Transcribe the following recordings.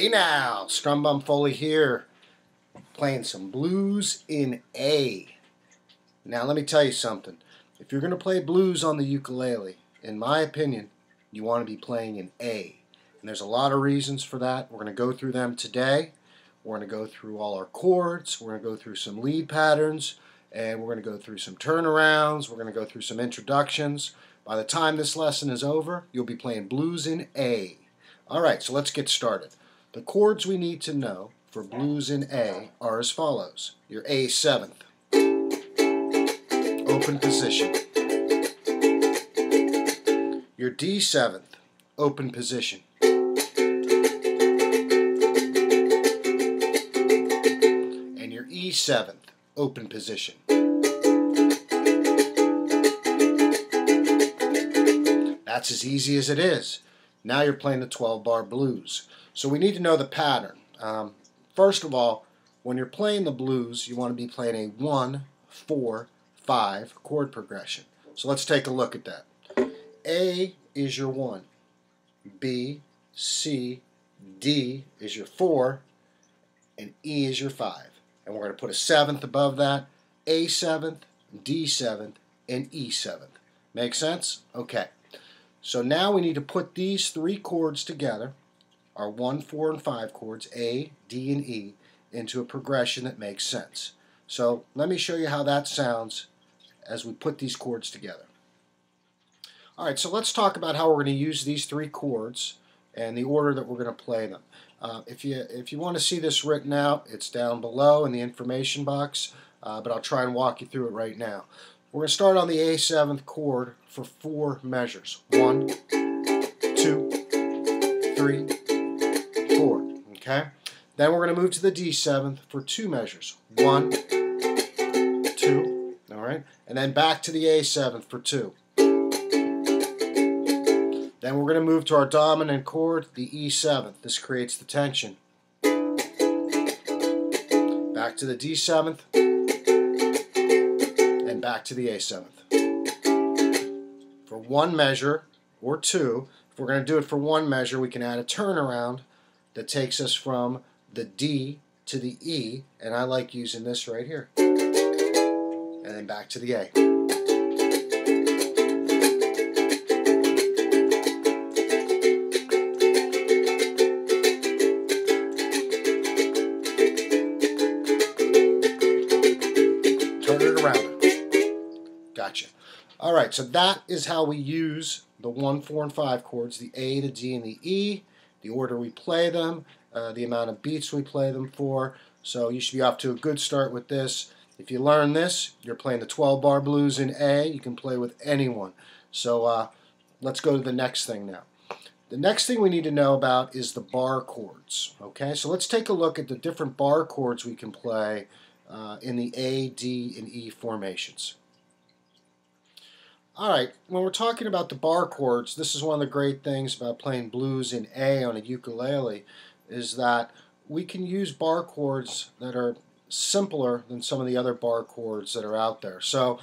Hey now, StrumBum Foley here, playing some blues in A. Now let me tell you something. If you're going to play blues on the ukulele, in my opinion, you want to be playing in A. And there's a lot of reasons for that. We're going to go through them today. We're going to go through all our chords. We're going to go through some lead patterns. And we're going to go through some turnarounds. We're going to go through some introductions. By the time this lesson is over, you'll be playing blues in A. Alright, so let's get started. The chords we need to know for blues in A are as follows. Your A 7th, open position. Your D 7th, open position. And your E 7th, open position. That's as easy as it is. Now you're playing the 12-bar blues. So we need to know the pattern. First of all, when you're playing the blues, you want to be playing a 1, 4, 5 chord progression. So let's take a look at that. A is your 1. B, C, D is your 4. And E is your 5. And we're going to put a 7th above that. A 7th, D 7th, and E 7th. Make sense? Okay. So now we need to put these three chords together, our 1, 4, and 5 chords, A, D, and E, into a progression that makes sense. So let me show you how that sounds as we put these chords together. Alright, so let's talk about how we're going to use these three chords and the order that we're going to play them. If you want to see this written out, it's down below in the information box, but I'll try and walk you through it right now. We're going to start on the A 7th chord for 4 measures. 1, 2, 3, 4. Okay? Then we're going to move to the D 7th for 2 measures. 1, 2. Alright? And then back to the A 7th for 2. Then we're going to move to our dominant chord, the E 7th. This creates the tension. Back to the D 7th. And back to the A 7th. For 1 measure, or 2, if we're going to do it for 1 measure, we can add a turnaround that takes us from the D to the E, and I like using this right here. And then back to the A. Turn it around. Gotcha. Alright, so that is how we use the 1, 4, and 5 chords, the A, the D, and the E, the order we play them, the amount of beats we play them for. So you should be off to a good start with this. If you learn this, you're playing the 12-bar blues in A. You can play with anyone. So let's go to the next thing now. The next thing we need to know about is the bar chords. Okay, so let's take a look at the different bar chords we can play in the A, D, and E formations. Alright, when we're talking about the bar chords, this is one of the great things about playing blues in A on a ukulele, is that we can use bar chords that are simpler than some of the other bar chords that are out there. So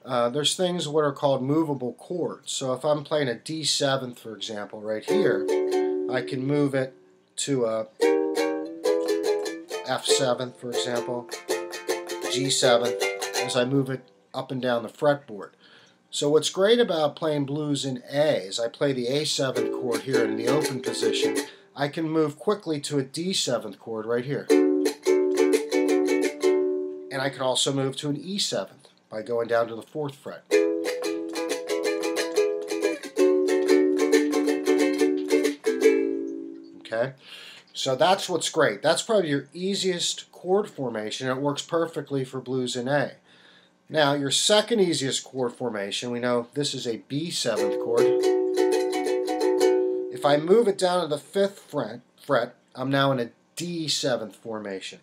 there's things what are called movable chords. So if I'm playing a D 7th, for example, right here, I can move it to a F 7th, for example, G 7th, as I move it up and down the fretboard. So what's great about playing blues in A is I play the A 7th chord here in the open position. I can move quickly to a D 7th chord right here. And I can also move to an E 7th by going down to the 4th fret. Okay? So that's what's great. That's probably your easiest chord formation. It works perfectly for blues in A. Now, your second easiest chord formation, we know this is a B 7th chord. If I move it down to the 5th fret, I'm now in a D 7th formation,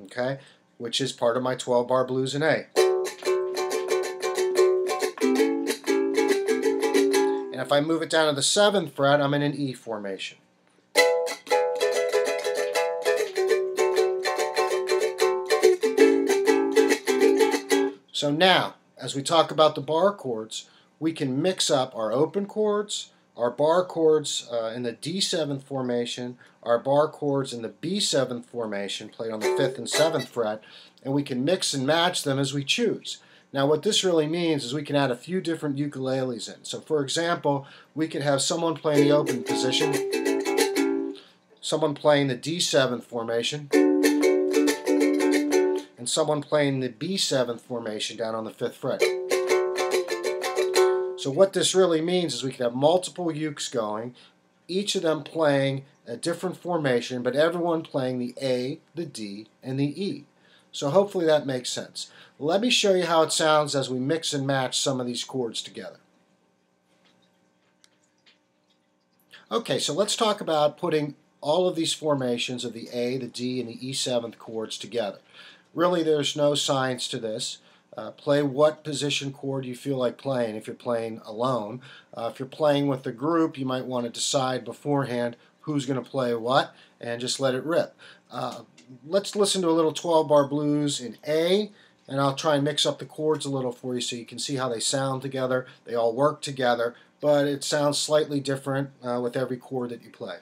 okay, which is part of my 12-bar blues in A. And if I move it down to the 7th fret, I'm in an E formation. So now, as we talk about the bar chords, we can mix up our open chords, our bar chords in the D7th formation, our bar chords in the B7th formation, played on the 5th and 7th fret, and we can mix and match them as we choose. Now what this really means is we can add a few different ukuleles in. So for example, we could have someone playing the open position, someone playing the D7th formation, and someone playing the B7th formation down on the 5th fret. So what this really means is we can have multiple ukes going, each of them playing a different formation, but everyone playing the A, the D, and the E. So hopefully that makes sense. Let me show you how it sounds as we mix and match some of these chords together. Okay, so let's talk about putting all of these formations of the A, the D, and the E7th chords together. Really, there's no science to this. Play what position chord you feel like playing if you're playing alone. If you're playing with a group, you might want to decide beforehand who's going to play what and just let it rip. Let's listen to a little 12-bar blues in A, and I'll try and mix up the chords a little for you so you can see how they sound together. They all work together, but it sounds slightly different with every chord that you play.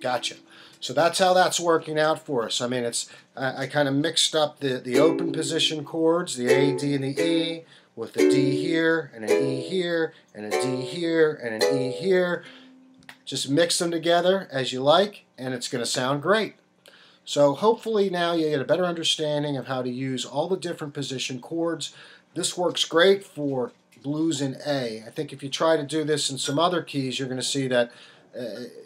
Gotcha. So that's how that's working out for us. I mean, I kind of mixed up the open position chords, the A, D, and the E, with a D here, and an E here, and a D here, and an E here. Just mix them together as you like, and it's going to sound great. So hopefully now you get a better understanding of how to use all the different position chords. This works great for blues in A. I think if you try to do this in some other keys, you're going to see that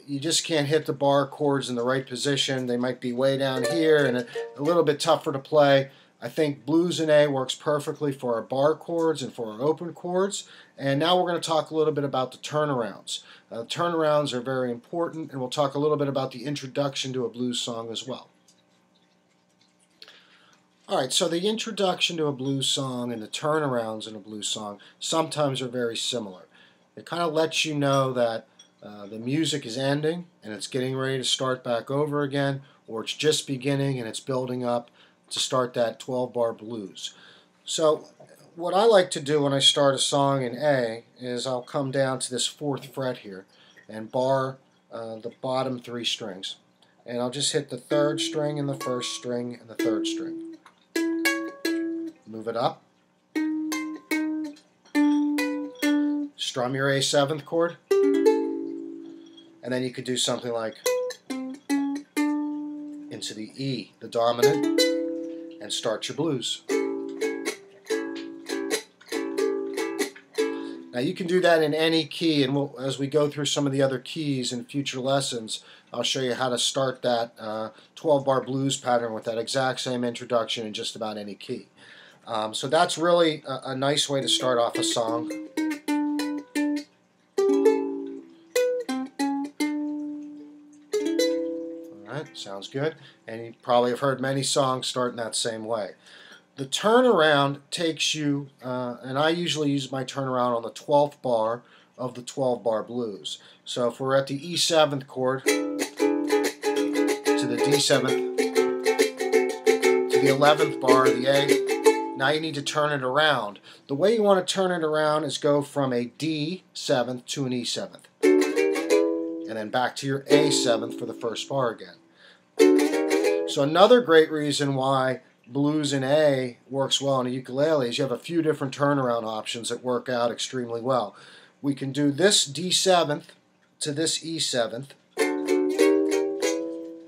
you just can't hit the bar chords in the right position. They might be way down here and a little bit tougher to play. I think blues in A works perfectly for our bar chords and for our open chords. And now we're going to talk a little bit about the turnarounds. Turnarounds are very important, and we'll talk a little bit about the introduction to a blues song as well. Alright, so the introduction to a blues song and the turnarounds in a blues song sometimes are very similar. It kind of lets you know that the music is ending and it's getting ready to start back over again, or it's just beginning and it's building up to start that 12-bar blues. So what I like to do when I start a song in A is I'll come down to this 4th fret here and bar the bottom 3 strings. And I'll just hit the 3rd string and the 1st string and the 3rd string. Move it up. Strum your A7th chord. And then you could do something like into the E, the dominant, and start your blues. Now you can do that in any key, and as we go through some of the other keys in future lessons, I'll show you how to start that 12-bar blues pattern with that exact same introduction in just about any key. So that's really a nice way to start off a song. Sounds good, and you probably have heard many songs start in that same way. The turnaround takes you, and I usually use my turnaround on the 12th bar of the 12-bar blues. So if we're at the E7th chord, to the D7th, to the 11th bar, the A, now you need to turn it around. The way you want to turn it around is go from a D7th to an E7th, and then back to your A7th for the first bar again. So another great reason why blues in A works well on a ukulele is you have a few different turnaround options that work out extremely well. We can do this D7th to this E7th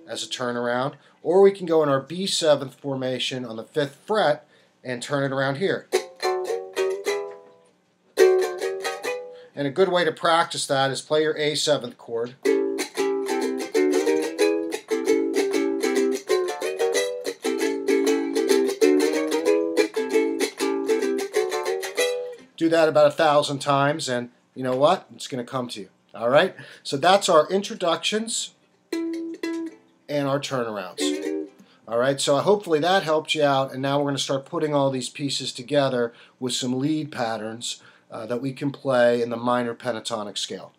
as a turnaround, or we can go in our B7th formation on the 5th fret and turn it around here. And a good way to practice that is play your A7th chord. Do that about 1,000 times, and you know what? It's going to come to you. All right? So that's our introductions and our turnarounds. Alright, so hopefully that helped you out, and now we're going to start putting all these pieces together with some lead patterns that we can play in the minor pentatonic scale.